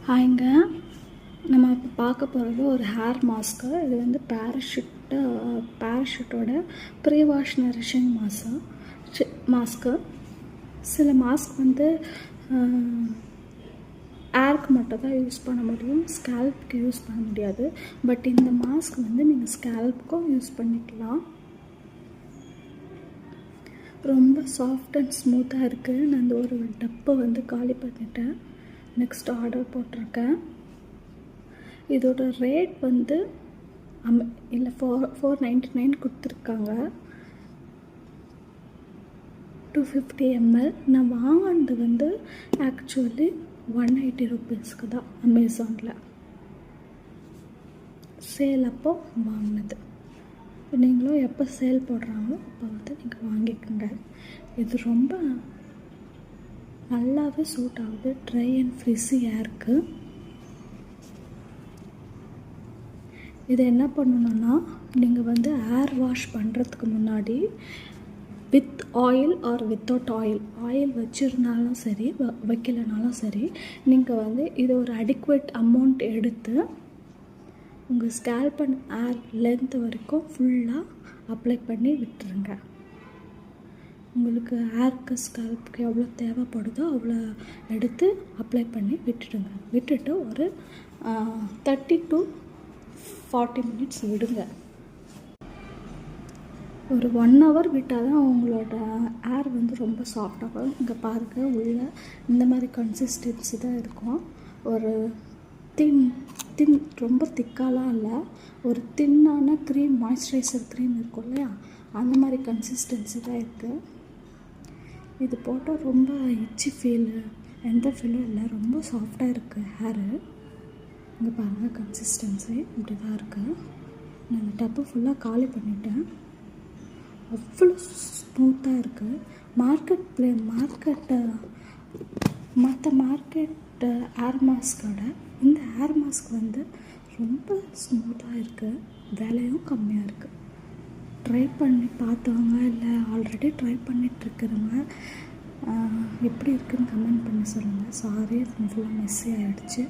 ஹாய்ங்க. நம்ம இப்போ பார்க்க போகிறது ஒரு ஹேர் மாஸ்க்கு. இது வந்து பேராஷூட்டோட ப்ரீ வாஷ் நரிஷிங் மாஸ்க்கு. சில மாஸ்க் வந்து ஏருக்கு மட்டும் தான் யூஸ் பண்ண முடியும், ஸ்கேல்ப்புக்கு யூஸ் பண்ண முடியாது. பட் இந்த மாஸ்க் வந்து நீங்கள் ஸ்கேல்ப்புக்கும் யூஸ் பண்ணிக்கலாம். ரொம்ப சாஃப்ட் அண்ட் ஸ்மூத்தாக இருக்குது. நான் இந்த ஒரு டப்பை வந்து காலி பண்ணிட்டேன். நெக்ஸ்ட் ஆர்டர் போட்டிருக்கேன். இதோட ரேட் வந்து இல்லை 499 கொடுத்துருக்காங்க. 250 ml. நான் வாங்கினது வந்து ஆக்சுவலி 180 rupeesக்கு தான் அமேசானில் சேல் அப்போ வாங்கினது. நீங்களும் எப்போ சேல் போடுறாங்களோ அப்போ வந்து நீங்கள் வாங்கிக்கோங்க. இது ரொம்ப நல்லாவே சூட் ஆகுது. ட்ரை அண்ட் ஃப்ரிஸியாக இருக்குது. இது என்ன பண்ணணுன்னா, நீங்கள் வந்து ஏர் வாஷ் பண்ணுறதுக்கு முன்னாடி with oil or without oil வச்சுருந்தாலும் சரி, வைக்கலைனாலும் சரி, நீங்கள் வந்து இது ஒரு அடிக்குவேட் அமௌண்ட் எடுத்து உங்கள் ஸ்கேல்ப் அண்ட் ஏர் லென்த் வரைக்கும் ஃபுல்லாக அப்ளை பண்ணி விட்டுருங்க. உங்களுக்கு ஏருக்கு ஸ்கேல்ப்புக்கு எவ்வளோ தேவைப்படுதோ அவ்வளோ எடுத்து அப்ளை பண்ணி விட்டுடுங்க. விட்டுட்டு ஒரு 30 to 40 minutes விடுங்க. ஒரு 1 hour விட்டால் தான் உங்களோட ஏர் வந்து ரொம்ப சாஃப்டாகும். இங்கே பாருங்கள், உள்ள இந்த மாதிரி கன்சிஸ்டன்சி தான் இருக்கும். ஒரு தின் ரொம்ப திக்காலாம் இல்லை, ஒரு தின்னான க்ரீம், மாய்ஸ்சரைசர் க்ரீம் இருக்கும் இல்லையா, அந்த மாதிரி கன்சிஸ்டன்சி தான் இருக்குது. இது போட்டால் ரொம்ப இச்சி எந்த ஃபீலும் இல்லை, ரொம்ப சாஃப்டாக இருக்குது ஹேரு. இங்கே பாருங்கள், கன்சிஸ்டன்சி இப்படி தான் இருக்குது. நான் இந்த டப்பு ஃபுல்லாக காலி பண்ணிட்டேன். அவ்வளோ ஸ்மூத்தாக இருக்குது. மற்ற மார்க்கெட்டு ஏர் மாஸ்கோட இந்த ஏர் மாஸ்க் வந்து ரொம்ப ஸ்மூத்தாக இருக்குது, விலையும் கம்மியாக இருக்குது. ட்ரை பண்ணி பார்த்தவங்க இல்லை ஆல்ரெடி ட்ரை பண்ணிகிட்ருக்கிறவங்க எப்படி இருக்குதுன்னு கமெண்ட் பண்ணி சொல்லுங்கள். சாரி, ஃபுல்லாக மெஸ்ஸி ஆகிடுச்சு.